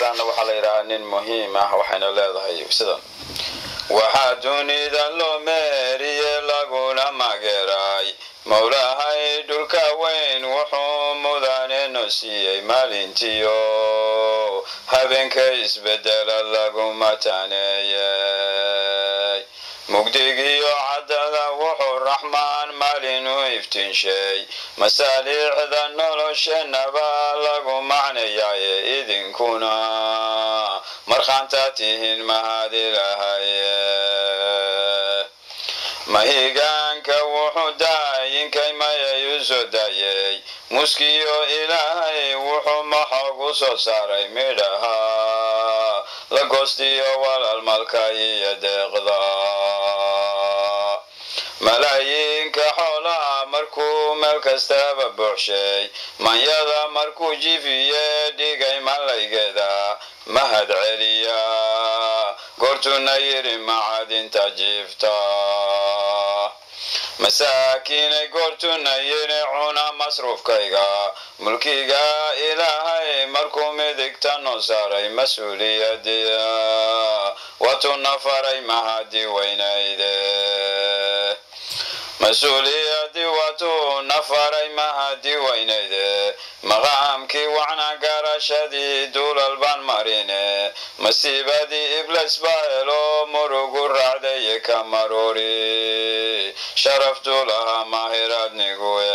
يراهدان وحا يراهن مهمة وحنا leedahay sidan waxa dunida loo meeriyay laguna magaray mawlahay dhulka weyn wuxuu mudane noo siiyay maalintiyo habeenka isbedela lagu mataneeyay mugdigiyo cadada wuxuu raxmaan maalin u iftiinshay masaaliixda noloshanaba lagu macnayay idinkuna markhaanta tihiin mahadilahay mahigaanka wuxuu daayinkay mayay u soo daayay muskiyo ilaahay wuxuu maxoogu soo saaray midhaha la goostiyo walal malka iyo deeqda malaayinka xoolaha markuu meel kastaba buuxshay manyada markuu jifiye dhigay malaygeeda mahad celiya goortuna yiri macadinta jiifta masaakiinay goortuna yiri cuna masruufkayga mulkiga ilaahay markuu midigta noo saaray mas-uuliyadiya watuna faray mahadi weynayde مسؤوليتي واتو نفري مهدي وينيدي مقامكي وعنا قرشدي دول البان ماريني مسيبدي إبليس بايلو مرقو رعدي كمروري شرفت لها ماهرات نقوي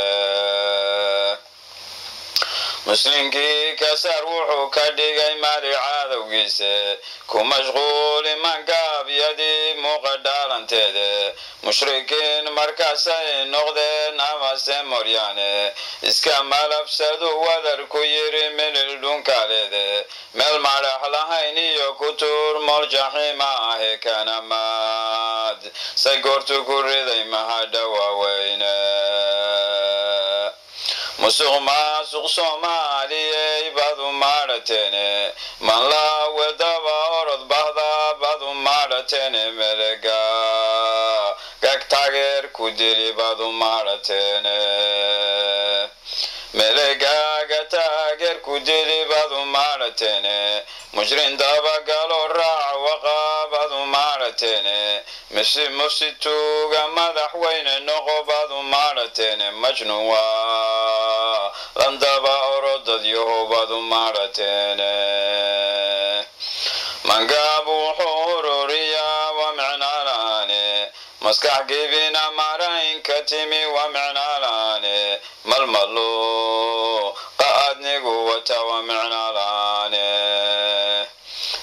مسلمكي كسر وحو كدقي مالي عادوغيسي كو مشغول من قاب يدي مقدالا تيدي مشركين مركزي نغدين أماسي مرياني اسكا ملبسدو ودر كويري من الدون كاليدي مل مرح لهيني يكتور مول جحيما هيكانا ماد سيقورتو كوريدي مهادا وويني مسوما سوما لي بعض مرتين من لا ودبا أرض بعض مرتين ملقا كك تغير كدري بعض مرتين ملقا كتغير كدري بعض مرتين مجرين دابا قالوا راع وقا بعض مرتين مسيتوغا مدح وين النقو بعض مرتين مجنوا لندبا أرد ديوه بعض مرتين من قابو حوروريا ومعنا لاني مسكح قيبنا مرين كتمي ومعنا لاني ململو قادني قوة ومعنا لاني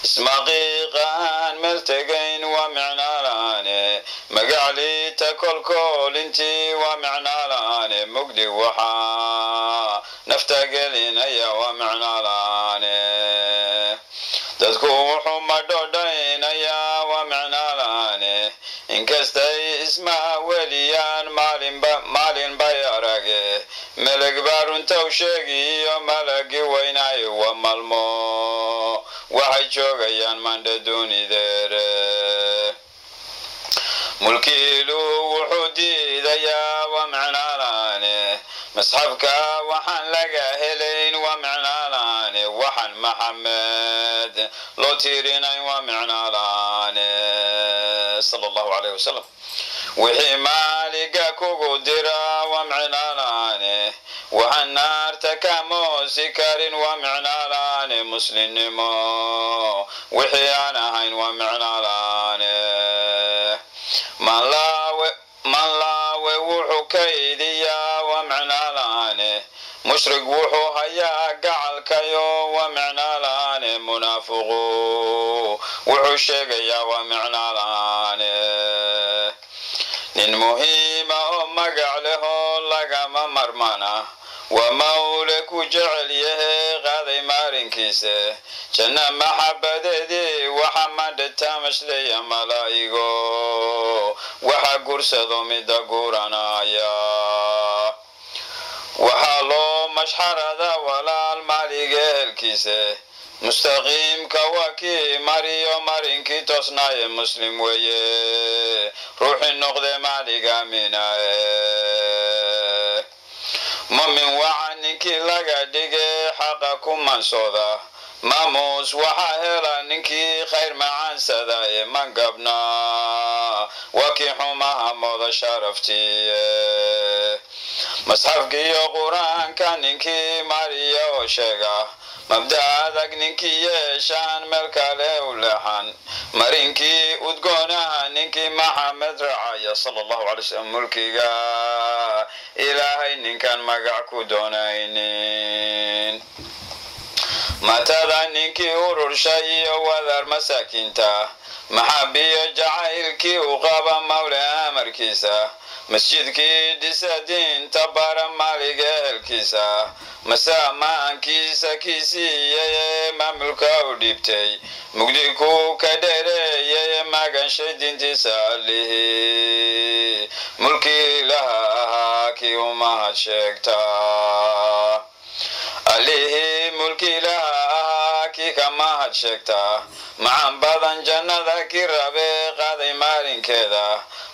اسمقيقان ملتقين ومعنا لاني مقالي تكل كل انتي ومعنا لاني مقدي وحا نفتقلين ايا ومعنا لاني تذكو حمدو دين ايا ومعنا لاني انكستي اسمها وليان مالين بيارقي ملك بارون توشيقي وملقي ويناي ومالمو waxay joogayaan mandhadooni deere mulkiilu wuxuu diidayaa waa micnaalaane masxabka waxaan laga helayn waa micnaalaane waxaan maxamed loo tiirinayn waa micnaalaane sala allahu calayhi wasalam wixii maaliga kugu dira waa micnaalaane waxaan naarta ka moosi karin waa micnaalaane muslimnimo wixii aan ahayn waa micnaalaane man laawe wuxuu kaydiyaa waa micnaalaane mushrig wuxuu hayaa gacalkayo waa micnaalaane munaafiqu wuxuu sheegayaa waa micnaalaane nin muhiima oo magac lehoo lagama marmana ومولك جعله غادي مارين كيسه جنة محبتي وحمد التامش لي ملايقو وحقور سدومي دقورنا يا وحالو مشحر ذا ولا المالي الكيسه مستقيم كواكي ماريو مارين كي تصنع مسلم ويه روح النقد مالي قامنا ممن وعنك لغا ديغي حقكم منصودا maamuus waxaa hela ninkii khayr macaansadaye mangabna waa kii xumaha mooda sharaftiye masxafkiiyo qur-aanka ninkii mariya oo sheega mabda adag ninkii yeeshaan meel kale u leexan marinkii udgoonaha ninkii maxamed raacaya sala allahu calay wasalam mulkiga ilaahay ninkan magac ku doonaynin matada ninkii ururshay iyo wadar masaakiinta maxabiyo jacaylkii u qaba mawle amarkiisa masjidkii dhisa diinta bara maaliga ehelkiisa masaamaankiisa kiisiiyay maamulka u dhiibtay mugdi ku ka dheereeyay maganshay diintiisa alihi mulkii ilaha ahaa kii u mahad sheegta alihi mulkii ilaha ahaa kii ka mahad sheegta macan badan jannada kii rabe qaaday maalinkeeda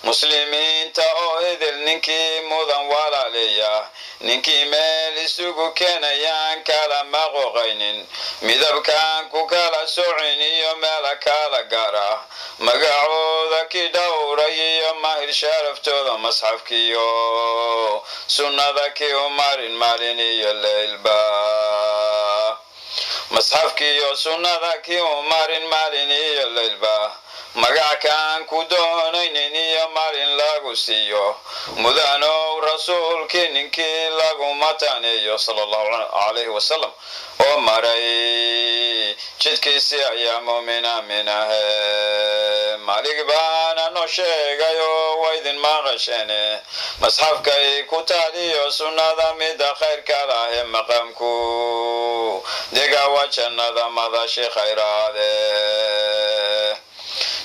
muslimiinta oo idil ninkii mudan walaaleeya ninkii meel isugu keenayaan kala maqoqaynin midabkan ku kala socin iyo meela kala gaara magacooda kii dhowray iyo mahir sharaftooda masxafkiyo sunnada kii u marin maalin iyo leylba masxafkiyo sunnada kii u marin maalin iyo leylba magackan ku doonaynin iyo maalin lagu siiyo mudanow rasuulkii ninkii lagu mataneeyo sala allahu calayhi wasalam oo maray jidkiisii ayaa muumin aamin ahe maalig baana noo sheegayo waa idin maqasheene masxafkay ku taaliyo sunnada mida khayrka lahe maqaamku dega waa jannada madashi khayraade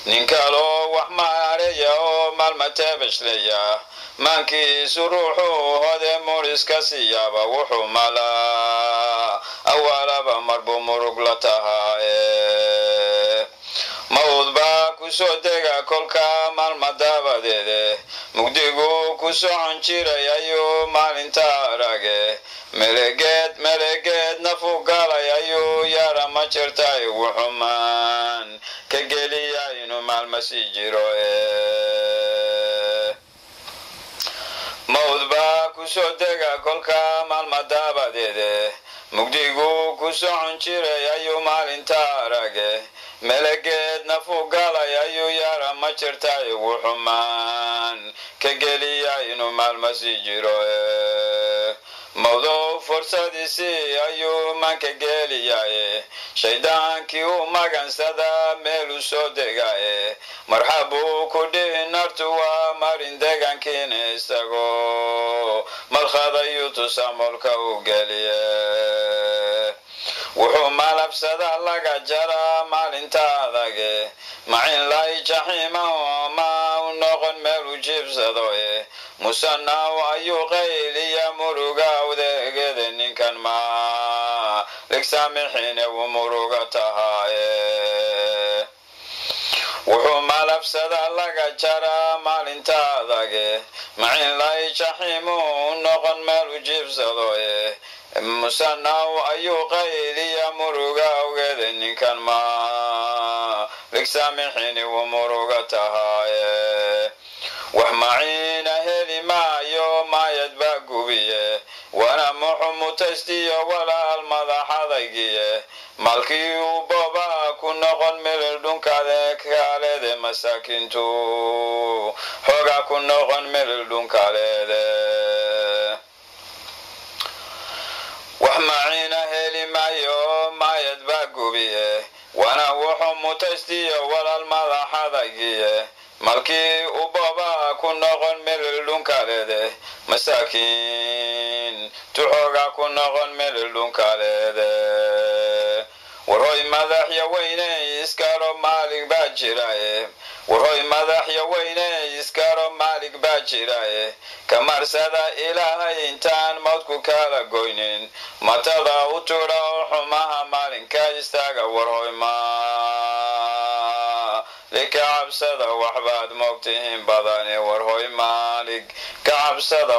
ninkaloo wax maareeya oo maalmateebashleya maankiisu ruuxuu hode muriska siyaaba wuxuu malaa awaalaba marbuu murug la tahaaye mawd baa ku soo dega kolka maalma daabadeede mugdigu ku socon jiray ayuu maalinta arage melegeed nafu galay ayuu yara ma jirtay wuxumaan ka geliya inuu maalma sii jiro mawd baa ku soo dega kolka maalma daabadeede mugdigu ku socon jiray ayuu maalinta arage melegeed nafu galay ayuu yara ma jirtay wuxumaan ka geliya inuu maalma sii jiro mawdow fursadiisii ayuu manka geliyaye shaydaankii u magansada meelu soo degaye marxabuu ku dhihi nartu waa marin deegaankiina isagoo malkhadayuu tusamolka u geliye wuxuu malabsada laga jara maalinta adage macin lay jaxiima ma u noqon meel u jiibsadoe musanaw ayuu qayliya muruga udeegede ninkan ma ligsaamixine uu muruga tahaaye wuxuu malabsada laga jara maalinta adage macin lay jaxiimu u noqon meel u jiibsadoe musanaw ayuu qayliya muruga ugeede ninkan ma ligsaamixine uu muruga tahaaye wax maciina heli maayo maayad baa gubiye wana muxu mutaystiyo walaal madaxadaygiye malkii uu booba ku noqon melel dhunkaade kaaleede masaakiintu xooga ku noqon melel dhunkaaleede wax maciina heli maayo maayad baa gubiye wana wuxu mutaystiyo walaal madaxadaygiye malkii u booba ku noqon melel dhunkaaleede masaakiin tuxooga ku noqon melel dhunkaaleede warhoy madaxya weyne iskaro maalig baa jiraye warhoy madaxya weyne iskaro maalig baa jiraye kamarsada ilaahay intaan mawdku kala goynin matada u tudha oo xumaha maalinka istaaga warhoy lika cabsada waxbaad moogtihiin badane warhoy maalig ka cabsada